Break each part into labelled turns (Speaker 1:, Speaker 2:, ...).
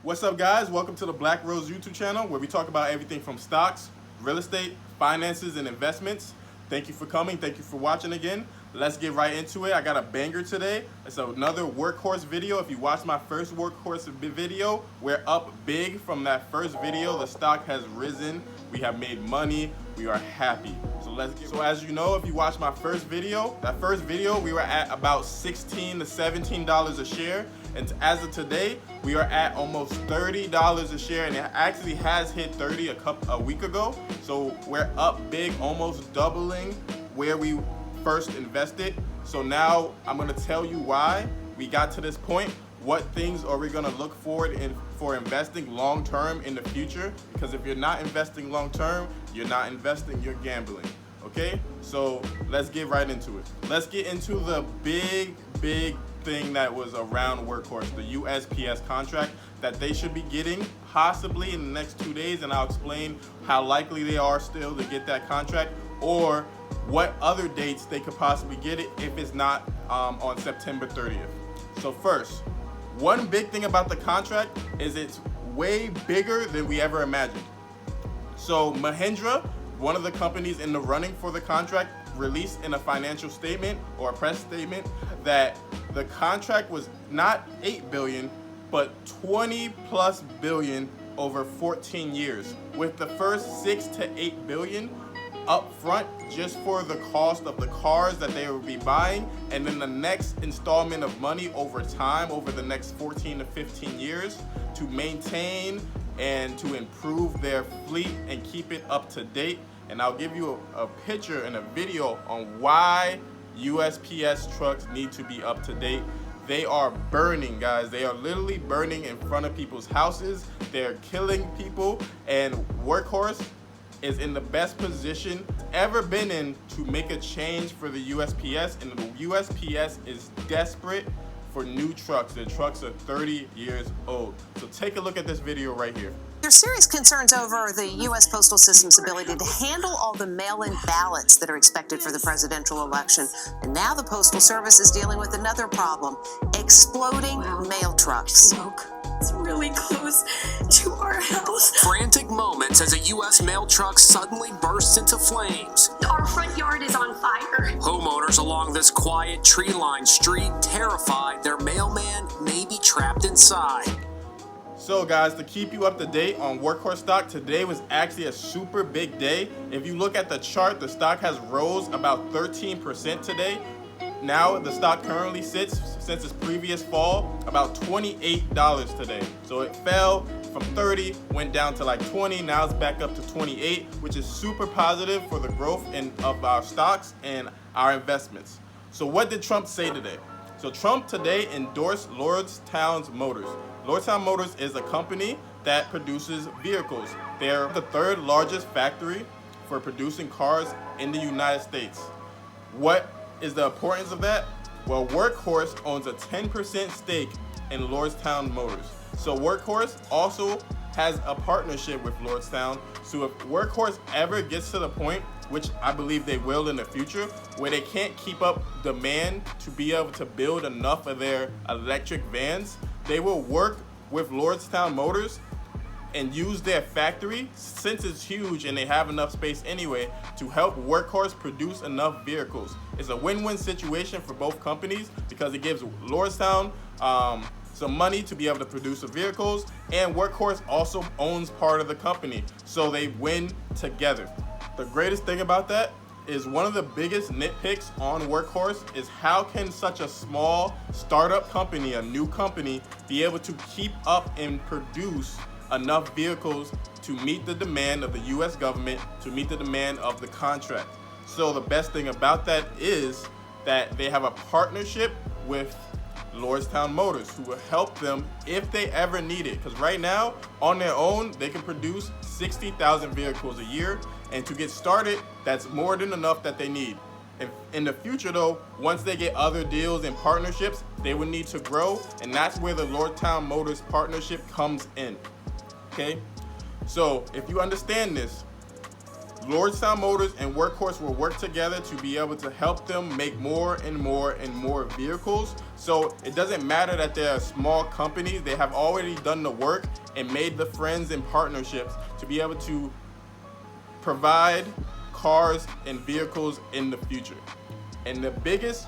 Speaker 1: What's up, guys? Welcome to the Black Rose YouTube channel, where we talk about everything from stocks, real estate, finances, and investments. Thank you for coming. Thank you for watching again. Let's get right into it. I got a banger today. It's another Workhorse video. If you watched my first Workhorse video, we're up big from that first video. The stock has risen. We have made money. We are happy. So as you know, if you watched my first video, we were at about $16 to $17 a share. And as of today, we are at almost $30 a share, and it actually has hit 30 a week ago. So we're up big, almost doubling where we first invested. So now I'm gonna tell you why we got to this point. What things are we gonna look forward for investing long term in the future? Because if you're not investing long term, you're not investing, you're gambling. Okay, so let's get right into it. Let's get into the big thing that was around Workhorse, the USPS contract that they should be getting possibly in the next 2 days, and I'll explain how likely they are still to get that contract, or what other dates they could possibly get it if it's not on September 30th. So first, one big thing about the contract is it's way bigger than we ever imagined. So Mahindra, one of the companies in the running for the contract, released in a financial statement or a press statement that the contract was not $8 billion, but $20+ billion over 14 years, with the first $6 to $8 billion up front just for the cost of the cars that they will be buying, and then the next installment of money over time, over the next 14 to 15 years, to maintain and to improve their fleet and keep it up to date. And I'll give you a picture and a video on why USPS trucks need to be up to date. They are burning, guys. They are literally burning in front of people's houses. They're killing people, and Workhorse is in the best position ever been in to make a change for the USPS, and the USPS is desperate for new trucks. Their trucks are 30 years old. So take a look at this video right here.
Speaker 2: There's serious concerns over the U.S. Postal System's ability to handle all the mail-in ballots that are expected for the presidential election. And now the Postal Service is dealing with another problem: exploding mail trucks.
Speaker 3: Smoke. It's really close to our house.
Speaker 4: Frantic moments as a U.S. mail truck suddenly bursts into flames.
Speaker 3: Our front yard is on fire.
Speaker 4: Homeowners along this quiet tree-lined street terrified their mailman may be trapped inside.
Speaker 1: So guys, to keep you up to date on Workhorse stock, today was actually a super big day. If you look at the chart, the stock has rose about 13% today. Now the stock currently sits, since its previous fall, about $28 today. So it fell from 30, went down to like 20, now it's back up to 28, which is super positive for the growth of our stocks and our investments. So what did Trump say today? So Trump today endorsed Lordstown Motors. Lordstown Motors is a company that produces vehicles. They're the third largest factory for producing cars in the United States. What is the importance of that? Well, Workhorse owns a 10% stake in Lordstown Motors. So Workhorse also has a partnership with Lordstown. So if Workhorse ever gets to the point, which I believe they will in the future, where they can't keep up demand to be able to build enough of their electric vans, they will work with Lordstown Motors and use their factory, since it's huge and they have enough space anyway, to help Workhorse produce enough vehicles. It's a win-win situation for both companies because it gives Lordstown some money to be able to produce the vehicles, and Workhorse also owns part of the company, so they win together. The greatest thing about that is one of the biggest nitpicks on Workhorse is how can such a small startup company, a new company, be able to keep up and produce enough vehicles to meet the demand of the US government, to meet the demand of the contract. So the best thing about that is that they have a partnership with Lordstown Motors, who will help them if they ever need it. Because right now, on their own, they can produce 60,000 vehicles a year, and to get started, that's more than enough that they need. In the future though, once they get other deals and partnerships, they will need to grow, and that's where the Lordstown Motors partnership comes in. Okay? So if you understand this, Lordstown Motors and Workhorse will work together to be able to help them make more and more and more vehicles. So it doesn't matter that they're a small company. They have already done the work and made the friends and partnerships to be able to provide cars and vehicles in the future. And the biggest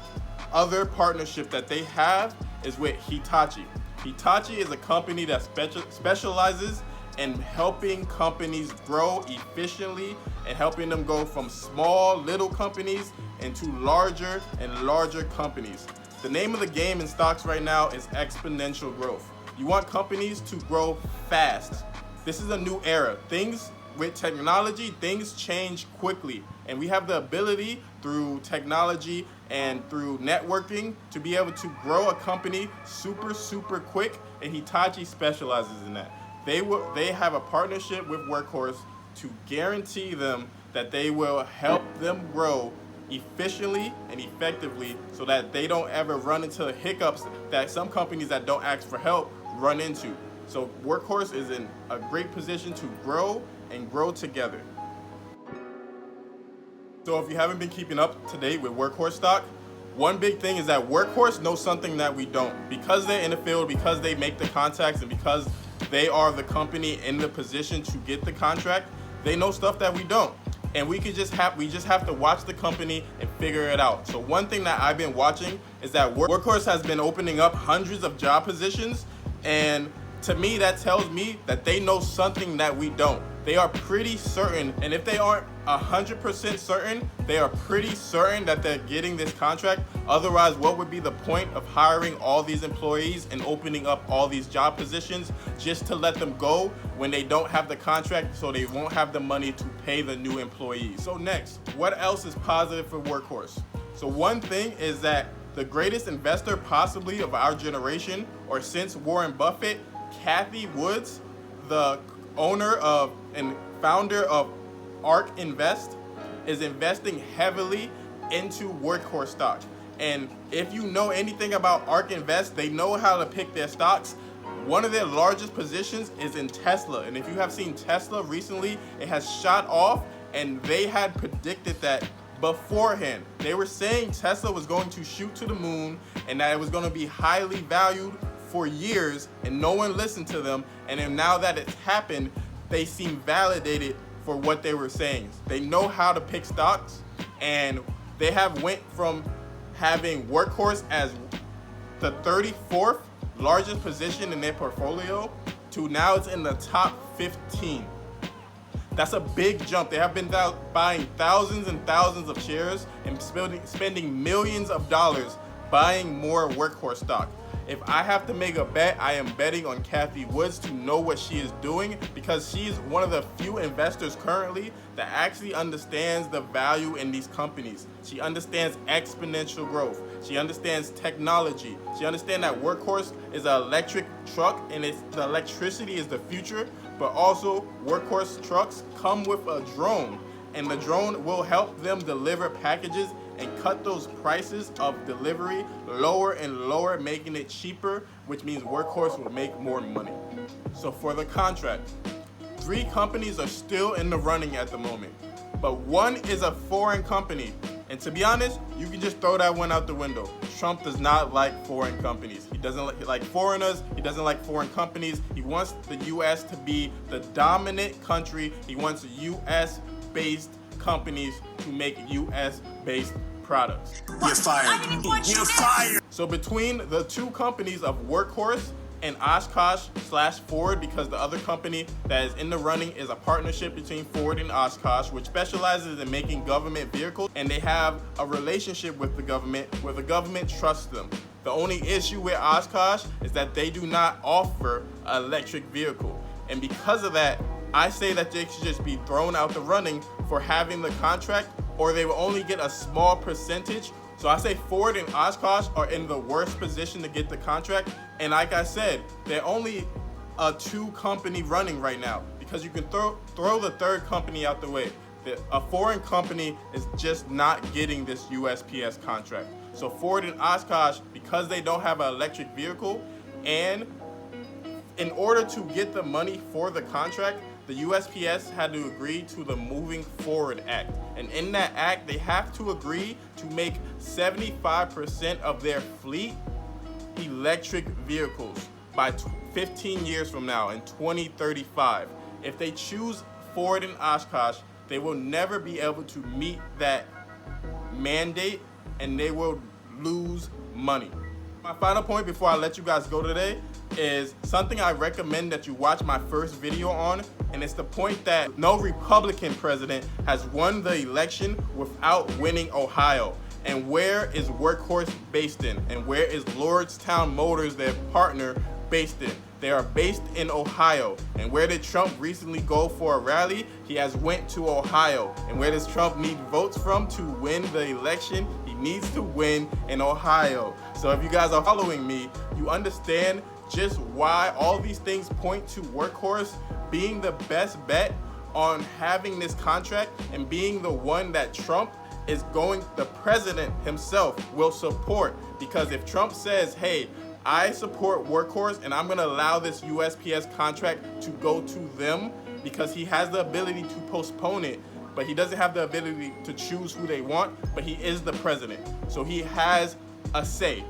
Speaker 1: other partnership that they have is with Hitachi. Hitachi is a company that specializes in helping companies grow efficiently and helping them go from small little companies into larger and larger companies. The name of the game in stocks right now is exponential growth. You want companies to grow fast. This is a new era. Things with technology, things change quickly, and we have the ability through technology and through networking to be able to grow a company super quick, and Hitachi specializes in that. They have a partnership with Workhorse to guarantee them that they will help them grow efficiently and effectively so that they don't ever run into hiccups that some companies that don't ask for help run into. So Workhorse is in a great position to grow and grow together. So if you haven't been keeping up to date with Workhorse stock, one big thing is that Workhorse knows something that we don't. Because they're in the field, because they make the contacts, and because they are the company in the position to get the contract, they know stuff that we don't. And we just have to watch the company and figure it out. So one thing that I've been watching is that Workhorse has been opening up hundreds of job positions, and to me that tells me that they know something that we don't. They are pretty certain, and if they aren't 100% certain, they are pretty certain that they're getting this contract. Otherwise, what would be the point of hiring all these employees and opening up all these job positions just to let them go when they don't have the contract, so they won't have the money to pay the new employees? So next, what else is positive for Workhorse? So one thing is that the greatest investor possibly of our generation, or since Warren Buffett, Cathie Wood, the owner of and founder of Arkk Invest, is investing heavily into Workhorse stock. And if you know anything about Arkk Invest, they know how to pick their stocks. One of their largest positions is in Tesla, and if you have seen Tesla recently, it has shot off, and they had predicted that beforehand. They were saying Tesla was going to shoot to the moon and that it was going to be highly valued for years, and no one listened to them. And then now that it's happened, they seem validated for what they were saying. They know how to pick stocks, and they have went from having Workhorse as the 34th largest position in their portfolio to now it's in the top 15. That's a big jump. They have been buying thousands and thousands of shares and spending millions of dollars buying more Workhorse stock. If I have to make a bet, I am betting on Cathie Wood to know what she is doing, because she's one of the few investors currently that actually understands the value in these companies. She understands exponential growth. She understands technology. She understands that Workhorse is an electric truck, and the electricity is the future, but also Workhorse trucks come with a drone, and the drone will help them deliver packages and cut those prices of delivery lower and lower, making it cheaper, which means Workhorse will make more money. So for the contract, 3 companies are still in the running at the moment, but one is a foreign company. And to be honest, you can just throw that one out the window. Trump does not like foreign companies. He doesn't like foreigners. He doesn't like foreign companies. He wants the U.S. to be the dominant country. He wants U.S.-based companies to make U.S.-based products.
Speaker 5: You're fired. You're fired.
Speaker 1: So between the 2 companies of Workhorse and Oshkosh/Ford, because the other company that is in the running is a partnership between Ford and Oshkosh, which specializes in making government vehicles, and they have a relationship with the government where the government trusts them. The only issue with Oshkosh is that they do not offer an electric vehicle, and because of that, I say that they should just be thrown out the running for having the contract, or they will only get a small percentage. So I say Ford and Oshkosh are in the worst position to get the contract. And like I said, they're only a 2-company running right now, because you can throw the 3rd company out the way. A foreign company is just not getting this USPS contract. So Ford and Oshkosh, because they don't have an electric vehicle, and in order to get the money for the contract, the USPS had to agree to the Moving Forward Act. And in that act, they have to agree to make 75% of their fleet electric vehicles by 15 years from now in 2035. If they choose Ford and Oshkosh, they will never be able to meet that mandate and they will lose money. My final point before I let you guys go today is something I recommend that you watch my first video on, and it's the point that no Republican president has won the election without winning Ohio. And where is Workhorse based in? And where is Lordstown Motors, their partner, based in? They are based in Ohio. And where did Trump recently go for a rally? He has went to Ohio. And where does Trump need votes from to win the election? He needs to win in Ohio. So if you guys are following me, you understand just why all these things point to Workhorse being the best bet on having this contract and being the one that Trump is going, the president himself will support. Because if Trump says, hey, I support Workhorse and I'm gonna allow this USPS contract to go to them, because he has the ability to postpone it, but he doesn't have the ability to choose who they want, but he is the president. So he has a say.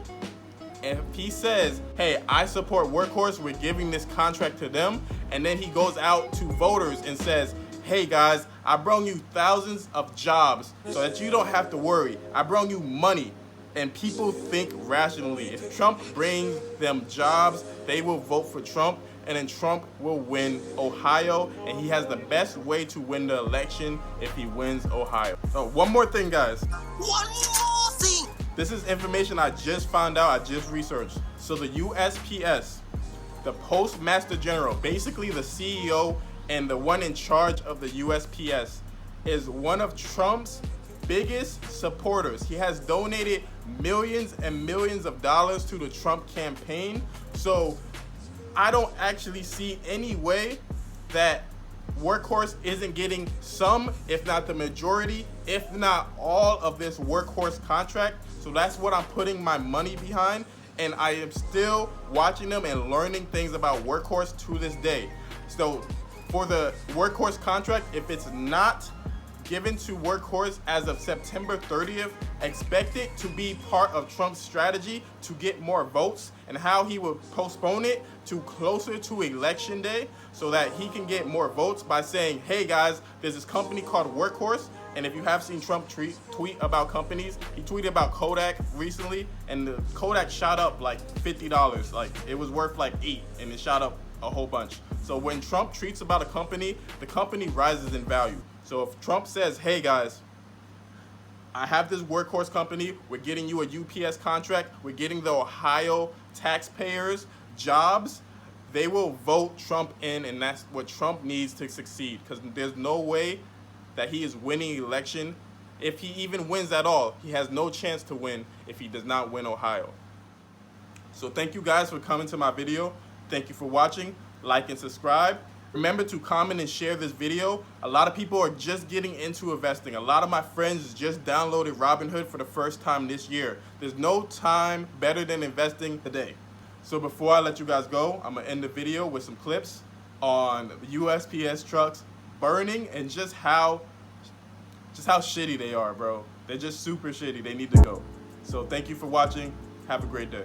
Speaker 1: And if he says, hey, I support Workhorse, we're giving this contract to them, and then he goes out to voters and says, hey guys, I brought you thousands of jobs so that you don't have to worry. I brought you money. And people think rationally. If Trump brings them jobs, they will vote for Trump, and then Trump will win Ohio, and he has the best way to win the election if he wins Ohio. So one more thing, guys.
Speaker 5: One more thing.
Speaker 1: This is information I just found out, I just researched. So the USPS, the Postmaster General, basically the CEO and the one in charge of the USPS, is one of Trump's biggest supporters. He has donated millions and millions of dollars to the Trump campaign. So I don't actually see any way that Workhorse isn't getting some, if not the majority, if not all of this Workhorse contract. So that's what I'm putting my money behind, and I am still watching them and learning things about Workhorse to this day. So for the Workhorse contract, if it's not given to Workhorse as of September 30th, expect it to be part of Trump's strategy to get more votes, and how he will postpone it to closer to election day so that he can get more votes by saying, hey guys, there's this company called Workhorse. And if you have seen Trump tweet about companies, he tweeted about Kodak recently, and the Kodak shot up like $50. Like it was worth like $8, and it shot up a whole bunch. So when Trump tweets about a company, the company rises in value. So if Trump says, hey guys, I have this Workhorse company, we're getting you a UPS contract, we're getting the Ohio taxpayers jobs, they will vote Trump in, and that's what Trump needs to succeed, because there's no way that he is winning election. If he even wins at all, he has no chance to win if he does not win Ohio. So thank you guys for coming to my video. Thank you for watching. Like and subscribe. Remember to comment and share this video. A lot of people are just getting into investing. A lot of my friends just downloaded Robinhood for the first time this year. There's no time better than investing today. So before I let you guys go, I'm gonna end the video with some clips on USPS trucks burning and just how shitty they are, bro. They're just super shitty. They need to go. So thank you for watching. Have a great day.